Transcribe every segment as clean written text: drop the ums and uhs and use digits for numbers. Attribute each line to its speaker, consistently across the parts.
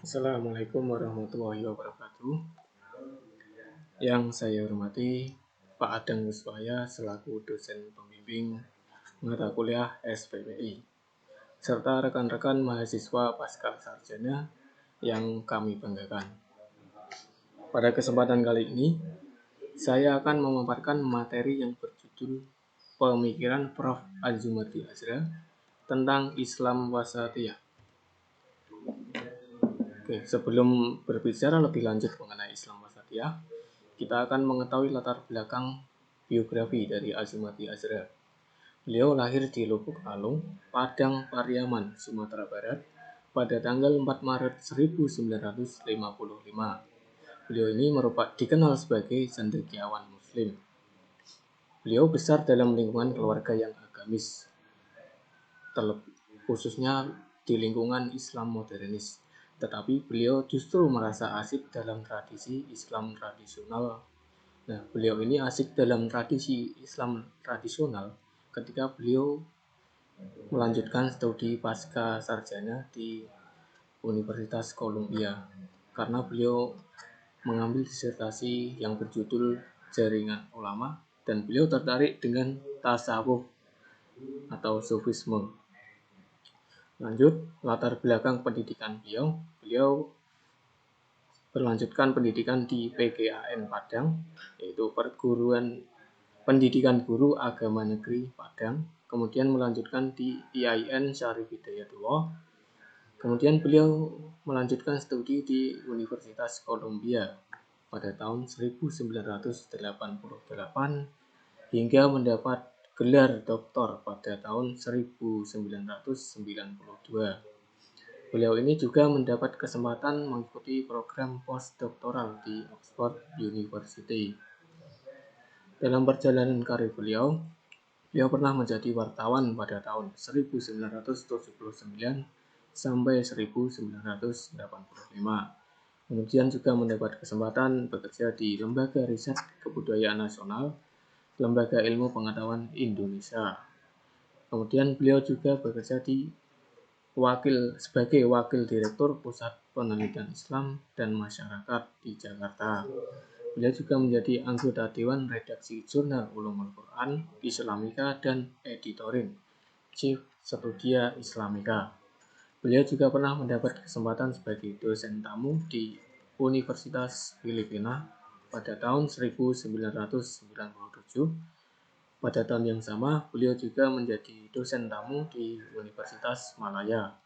Speaker 1: Assalamualaikum warahmatullahi wabarakatuh. Yang saya hormati Pak Adang Wiswaya selaku dosen pembimbing mata kuliah SPPI, serta rekan-rekan mahasiswa pasca sarjana yang kami banggakan. Pada kesempatan kali ini, saya akan memaparkan materi yang berjudul Pemikiran Prof. Azumardi Azra tentang Islam Wasatiyah. Oke, sebelum berbicara lebih lanjut mengenai Islam Wasatiyah, kita akan mengetahui latar belakang biografi dari Azumardi Azra. Beliau lahir di Lubuk Alung, Padang Pariaman, Sumatera Barat pada tanggal 4 Maret 1955. Beliau ini dikenal sebagai cendekiawan Muslim. Beliau besar dalam lingkungan keluarga yang agamis, khususnya di lingkungan Islam modernis. Tetapi beliau justru merasa asik dalam tradisi Islam tradisional. Nah, beliau ini asik dalam tradisi Islam tradisional ketika beliau melanjutkan studi pasca sarjana di Universitas Columbia, karena beliau mengambil disertasi yang berjudul Jaringan Ulama dan beliau tertarik dengan tasawuf atau sufisme. Lanjut, latar belakang pendidikan beliau melanjutkan pendidikan di PGAN Padang, yaitu Perguruan Pendidikan Guru Agama Negeri Padang, kemudian melanjutkan di IAIN Syarif Hidayatullah, kemudian beliau melanjutkan studi di Universitas Columbia pada tahun 1988 hingga mendapat gelar doktor pada tahun 1992. Beliau ini juga mendapat kesempatan mengikuti program postdoktoral di Oxford University. Dalam perjalanan karir beliau pernah menjadi wartawan pada tahun 1979 sampai 1985. Kemudian juga mendapat kesempatan bekerja di Lembaga Riset Kebudayaan Nasional, Lembaga Ilmu Pengetahuan Indonesia. Kemudian beliau juga bekerja sebagai Wakil Direktur Pusat Penelitian Islam dan Masyarakat di Jakarta. Beliau juga menjadi anggota Dewan Redaksi Jurnal Ulumul Quran Islamika dan Editorin Chief Studia Islamika. Beliau juga pernah mendapat kesempatan sebagai dosen tamu di Universitas Filipina pada tahun 1997. Pada tahun yang sama, beliau juga menjadi dosen tamu di Universitas Malaya.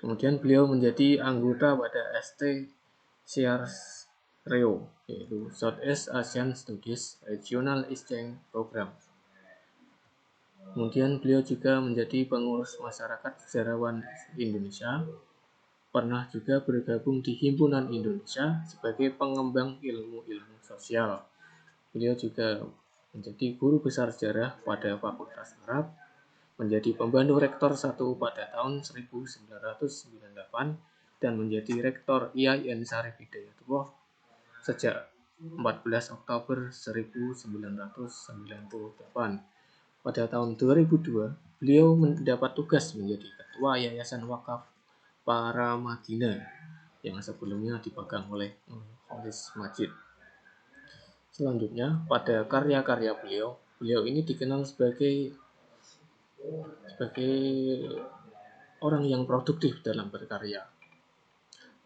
Speaker 1: Kemudian beliau menjadi anggota pada ST SEARS-REO, yaitu Southeast Asian Studies Regional Exchange Program. Kemudian beliau juga menjadi pengurus masyarakat sejarawan Indonesia, pernah juga bergabung di Himpunan Indonesia sebagai pengembang ilmu-ilmu sosial. Beliau juga menjadi guru besar sejarah pada Fakultas Arab, menjadi pembantu rektor 1 pada tahun 1998 dan menjadi rektor IAIN Syarif Hidayatullah sejak 14 Oktober 1998. Pada tahun 2002, beliau mendapat tugas menjadi Ketua Yayasan Wakaf Para Madinah yang sebelumnya dipegang oleh Khalis Majid. Selanjutnya, pada karya-karya beliau ini dikenal sebagai orang yang produktif dalam berkarya.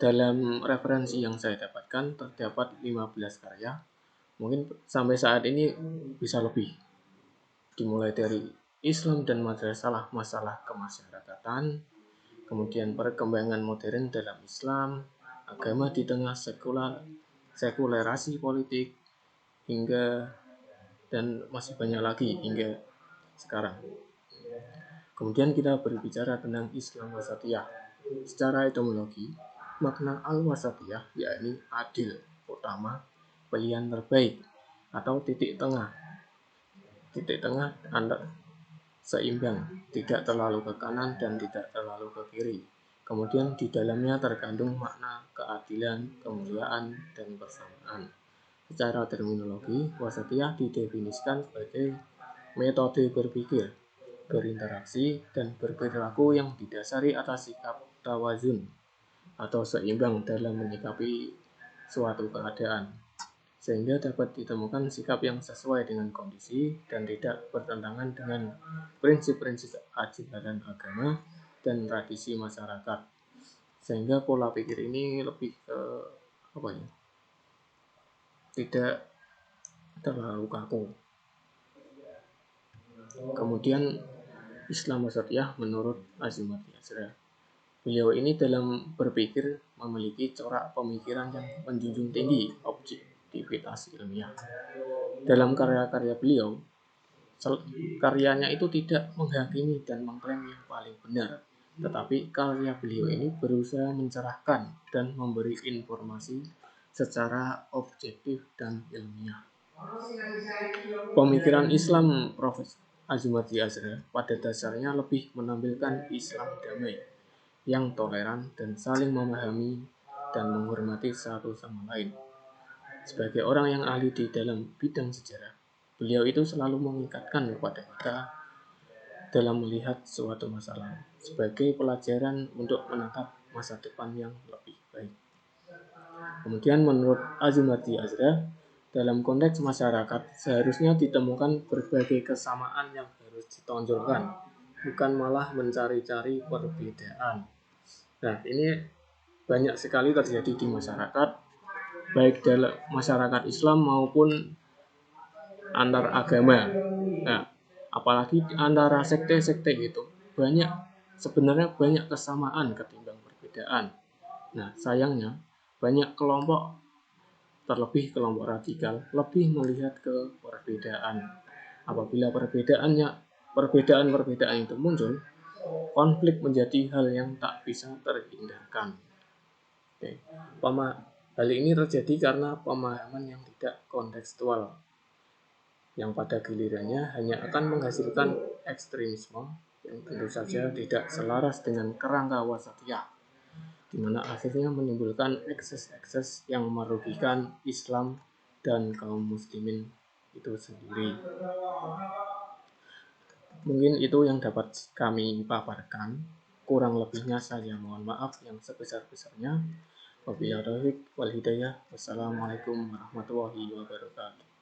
Speaker 1: Dalam referensi yang saya dapatkan, terdapat 15 karya. Mungkin sampai saat ini bisa lebih. Dimulai dari Islam dan masalah kemasyarakatan, kemudian perkembangan modern dalam Islam, agama di tengah sekulerasi politik, hingga dan masih banyak lagi hingga sekarang. Kemudian kita berbicara tentang Islam Wasatiyah. Secara etimologi, makna al-wasatiyah yakni adil, utama, pilihan terbaik, atau titik tengah. Titik tengah seimbang, tidak terlalu ke kanan dan tidak terlalu ke kiri. Kemudian di dalamnya terkandung makna keadilan, kemuliaan, dan persamaan. Secara terminologi, wasatiyah didefinisikan sebagai metode berpikir berinteraksi, dan berperilaku yang didasari atas sikap tawazun atau seimbang dalam menyikapi suatu keadaan, sehingga dapat ditemukan sikap yang sesuai dengan kondisi dan tidak bertentangan dengan prinsip-prinsip ajaran agama dan tradisi masyarakat, sehingga pola pikir ini lebih ke apa ya, tidak terlalu kaku. Kemudian Islam Wasatiyah menurut Azumardi Azra, beliau ini dalam berpikir memiliki corak pemikiran yang menjunjung tinggi objektivitas ilmiah. Dalam karya-karya beliau, karyanya itu tidak menghakimi dan mengklaim yang paling benar, tetapi karya beliau ini berusaha mencerahkan dan memberi informasi secara objektif dan ilmiah. Pemikiran Islam Prof. Azumardi Azra pada dasarnya lebih menampilkan Islam damai, yang toleran dan saling memahami dan menghormati satu sama lain. Sebagai orang yang ahli di dalam bidang sejarah, beliau itu selalu mengikatkan kepada kita dalam melihat suatu masalah sebagai pelajaran untuk menatap masa depan yang lebih baik. Kemudian menurut Azumardi Azra, dalam konteks masyarakat seharusnya ditemukan berbagai kesamaan yang harus ditonjolkan, bukan malah mencari-cari perbedaan. Nah, ini banyak sekali terjadi di masyarakat, baik dalam masyarakat Islam maupun antar agama. Nah, apalagi antara sekte-sekte gitu, sebenarnya banyak kesamaan ketimbang perbedaan. Nah, sayangnya banyak kelompok, terlebih kelompok radikal, lebih melihat ke perbedaan. Apabila perbedaan itu muncul, konflik menjadi hal yang tak bisa terhindarkan. Oke. Hal ini terjadi karena pemahaman yang tidak kontekstual, yang pada gilirannya hanya akan menghasilkan ekstremisme yang tentu saja tidak selaras dengan kerangka wasatiyah, di mana akhirnya menimbulkan ekses-ekses yang merugikan Islam dan kaum muslimin itu sendiri. Mungkin itu yang dapat kami paparkan. Kurang lebihnya saya mohon maaf yang sebesar-besarnya. Wabillahi taufiq wal hidayah. Wassalamualaikum warahmatullahi wabarakatuh.